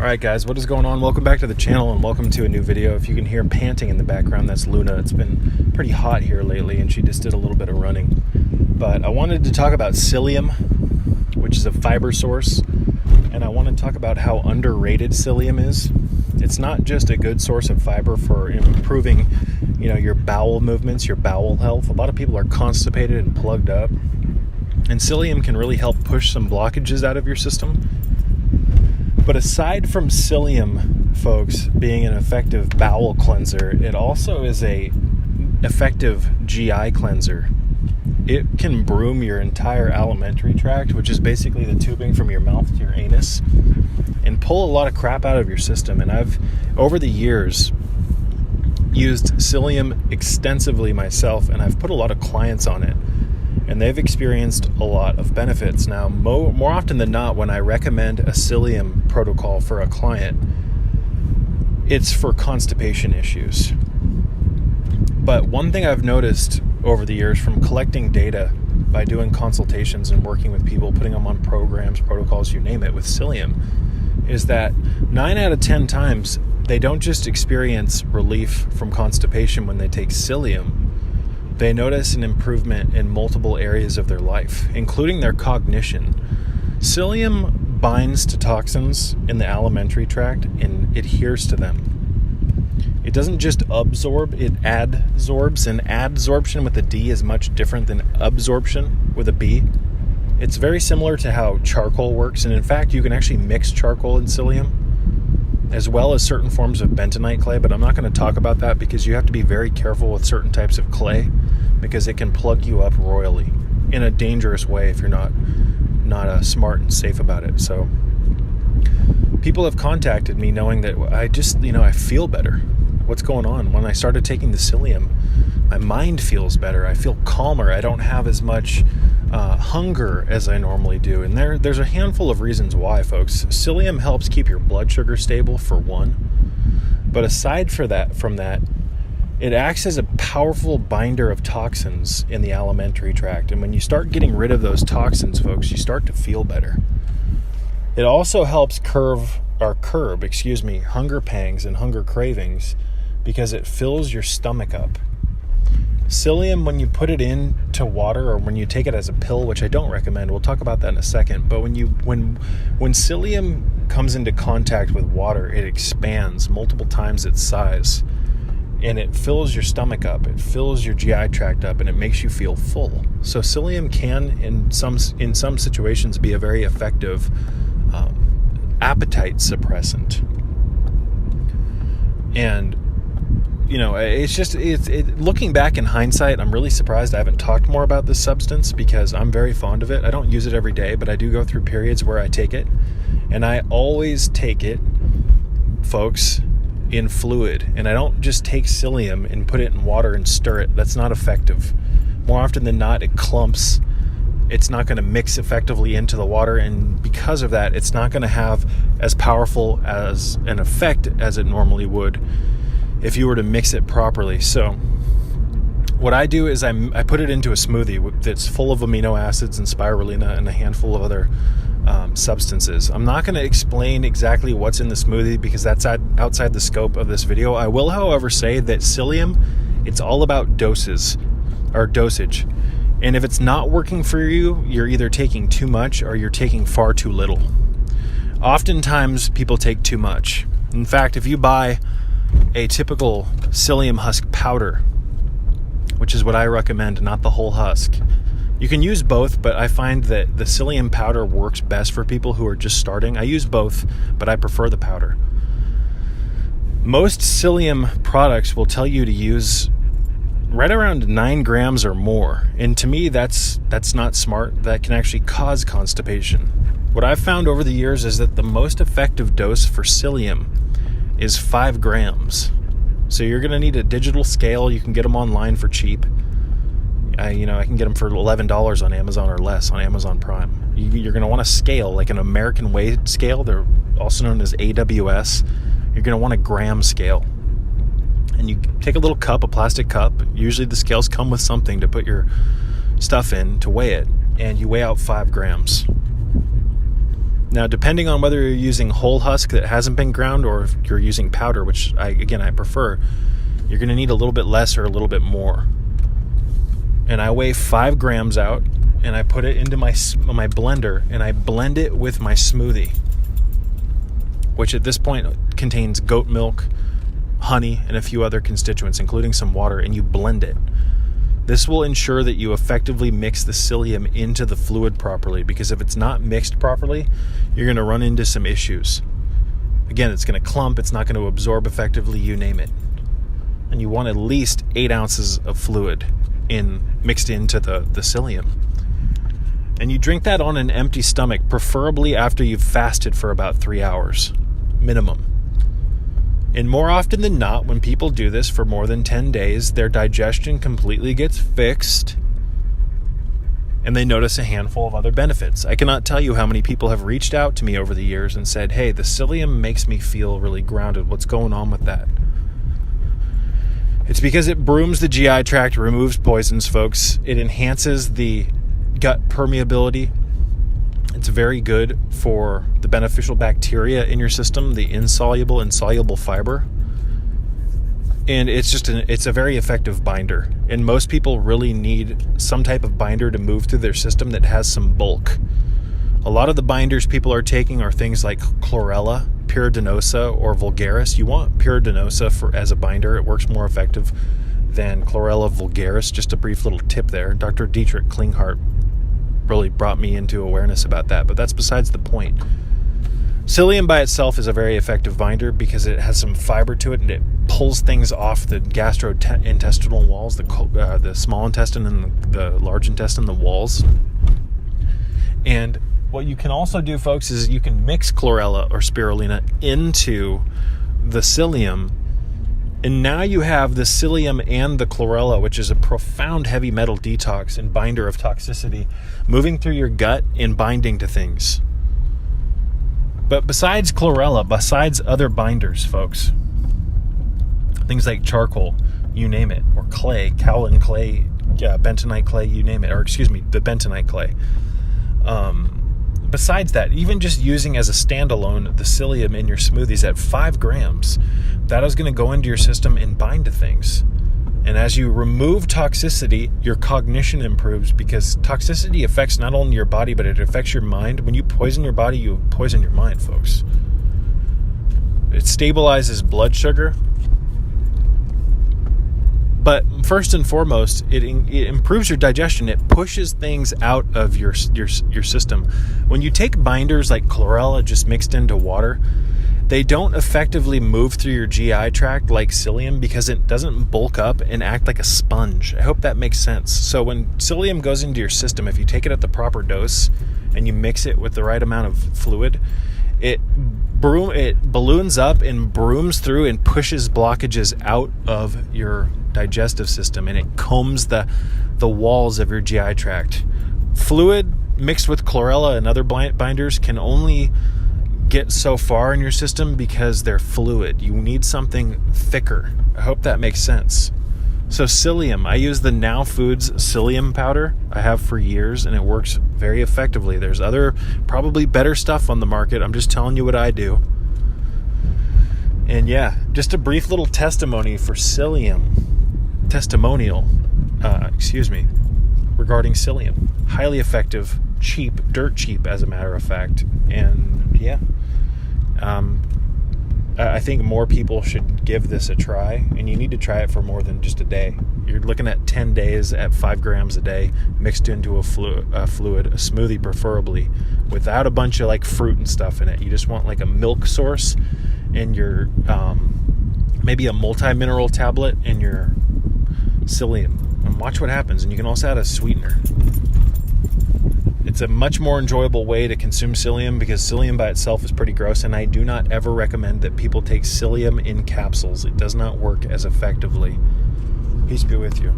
Alright guys, what is going on? Welcome back to the channel and welcome to a new video. If you can hear panting in the background, that's Luna. It's been pretty hot here lately and she just did a little bit of running. But I wanted to talk about psyllium, which is a fiber source, and I want to talk about how underrated psyllium is. It's not just a good source of fiber for improving, your bowel movements, your bowel health. A lot of people are constipated and plugged up, and psyllium can really help push some blockages out of your system. But aside from psyllium, folks, being an effective bowel cleanser, it also is a effective GI cleanser. It can broom your entire alimentary tract, which is basically the tubing from your mouth to your anus, and pull a lot of crap out of your system. And I've, over the years, used psyllium extensively myself, and I've put a lot of clients on it. And they've experienced a lot of benefits. Now, more often than not, when I recommend a psyllium protocol for a client, it's for constipation issues. But one thing I've noticed over the years from collecting data by doing consultations and working with people, putting them on programs, protocols, you name it, with psyllium, is that 9 out of 10 times they don't just experience relief from constipation when they take psyllium. They notice an improvement in multiple areas of their life, including their cognition. Psyllium binds to toxins in the alimentary tract and adheres to them. It doesn't just absorb, it adsorbs, and adsorption with a D is much different than absorption with a B. It's very similar to how charcoal works, and in fact, you can actually mix charcoal and psyllium, as well as certain forms of bentonite clay, but I'm not going to talk about that because you have to be very careful with certain types of clay because it can plug you up royally in a dangerous way if you're not smart and safe about it. So people have contacted me knowing that I just, I feel better. What's going on? When I started taking the psyllium, my mind feels better. I feel calmer. I don't have as much hunger as I normally do. And there's a handful of reasons why, folks. Psyllium helps keep your blood sugar stable, for one. But aside from that, it acts as a powerful binder of toxins in the alimentary tract. And when you start getting rid of those toxins, folks, you start to feel better. It also helps curb hunger pangs and hunger cravings because it fills your stomach up. Psyllium, when you put it into water or when you take it as a pill, which I don't recommend, we'll talk about that in a second, but when psyllium comes into contact with water, it expands multiple times its size, and it fills your stomach up, it fills your GI tract up, and it makes you feel full. So psyllium can, in some situations, be a very effective appetite suppressant. And looking back in hindsight, I'm really surprised I haven't talked more about this substance because I'm very fond of it. I don't use it every day, but I do go through periods where I take it. And I always take it, folks, in fluid. And I don't just take psyllium and put it in water and stir it. That's not effective. More often than not, it clumps. It's not going to mix effectively into the water. And because of that, it's not going to have as powerful as an effect as it normally would if you were to mix it properly. So what I do is I put it into a smoothie that's full of amino acids and spirulina and a handful of other substances. I'm not going to explain exactly what's in the smoothie because that's outside the scope of this video. I will, however, say that psyllium, it's all about dosage. And if it's not working for you, you're either taking too much or you're taking far too little. Oftentimes, people take too much. In fact, if you buy a typical Psyllium Husk powder, which is what I recommend, not the whole husk. You can use both, but I find that the psyllium powder works best for people who are just starting. I use both, but I prefer the powder. Most psyllium products will tell you to use right around 9 grams or more. And to me, that's not smart. That can actually cause constipation. What I've found over the years is that the most effective dose for psyllium is 5 grams. So you're going to need a digital scale. You can get them online for cheap. I can get them for $11 on Amazon or less on Amazon Prime. You're going to want a scale, like an American weight scale. They're also known as AWS. You're going to want a gram scale. And you take a little cup, a plastic cup. Usually the scales come with something to put your stuff in to weigh it. And you weigh out 5 grams. Now, depending on whether you're using whole husk that hasn't been ground or if you're using powder, which I prefer, you're going to need a little bit less or a little bit more. And I weigh 5 grams out, and I put it into my blender, and I blend it with my smoothie, which at this point contains goat milk, honey, and a few other constituents, including some water, and you blend it. This will ensure that you effectively mix the psyllium into the fluid properly, because if it's not mixed properly, you're going to run into some issues. Again, it's going to clump, it's not going to absorb effectively, you name it. And you want at least 8 ounces of fluid mixed into the psyllium. And you drink that on an empty stomach, preferably after you've fasted for about 3 hours, minimum. And more often than not, when people do this for more than 10 days, their digestion completely gets fixed, and they notice a handful of other benefits. I cannot tell you how many people have reached out to me over the years and said, hey, the psyllium makes me feel really grounded. What's going on with that? It's because it brooms the GI tract, removes poisons, folks. It enhances the gut permeability. It's very good for the beneficial bacteria in your system, the insoluble and soluble fiber. And it's a very effective binder. And most people really need some type of binder to move through their system that has some bulk. A lot of the binders people are taking are things like chlorella, pyridinosa, or vulgaris. You want pyridinosa as a binder. It works more effective than chlorella vulgaris. Just a brief little tip there. Dr. Dietrich Klinghardt really brought me into awareness about that, but that's besides the point. Psyllium by itself is a very effective binder because it has some fiber to it, and it pulls things off the gastrointestinal walls, the small intestine and the large intestine, the walls. And what you can also do, folks, is you can mix chlorella or spirulina into the psyllium, and now you have the psyllium and the chlorella, which is a profound heavy metal detox and binder of toxicity, moving through your gut and binding to things. But besides chlorella, besides other binders, folks, things like charcoal, you name it, or clay, kaolin clay, bentonite clay, you name it, the bentonite clay. Besides that, even just using as a standalone the psyllium in your smoothies at 5 grams, that is going to go into your system and bind to things. And as you remove toxicity, your cognition improves, because toxicity affects not only your body, but it affects your mind. When you poison your body, you poison your mind, folks. It stabilizes blood sugar. But first and foremost, it improves your digestion. It pushes things out of your system. When you take binders like chlorella just mixed into water, they don't effectively move through your GI tract like psyllium because it doesn't bulk up and act like a sponge. I hope that makes sense. So when psyllium goes into your system, if you take it at the proper dose and you mix it with the right amount of fluid, it balloons up and brooms through and pushes blockages out of your digestive system, and it combs the walls of your GI tract. Fluid mixed with chlorella and other binders can only get so far in your system because they're fluid. You need something thicker. I hope that makes sense. So psyllium, I use the Now Foods psyllium powder. I have for years, and it works very effectively. There's other, probably better stuff on the market. I'm just telling you what I do. And yeah, just a brief little testimonial regarding psyllium. Highly effective, cheap, dirt cheap as a matter of fact. And yeah, I think more people should give this a try, and you need to try it for more than just a day. You're looking at 10 days at 5 grams a day mixed into a fluid, a smoothie preferably, without a bunch of like fruit and stuff in it. You just want like a milk source and your maybe a multi-mineral tablet and your psyllium, and watch what happens. And you can also add a sweetener. It's a much more enjoyable way to consume psyllium because psyllium by itself is pretty gross, and I do not ever recommend that people take psyllium in capsules. It does not work as effectively. Peace be with you.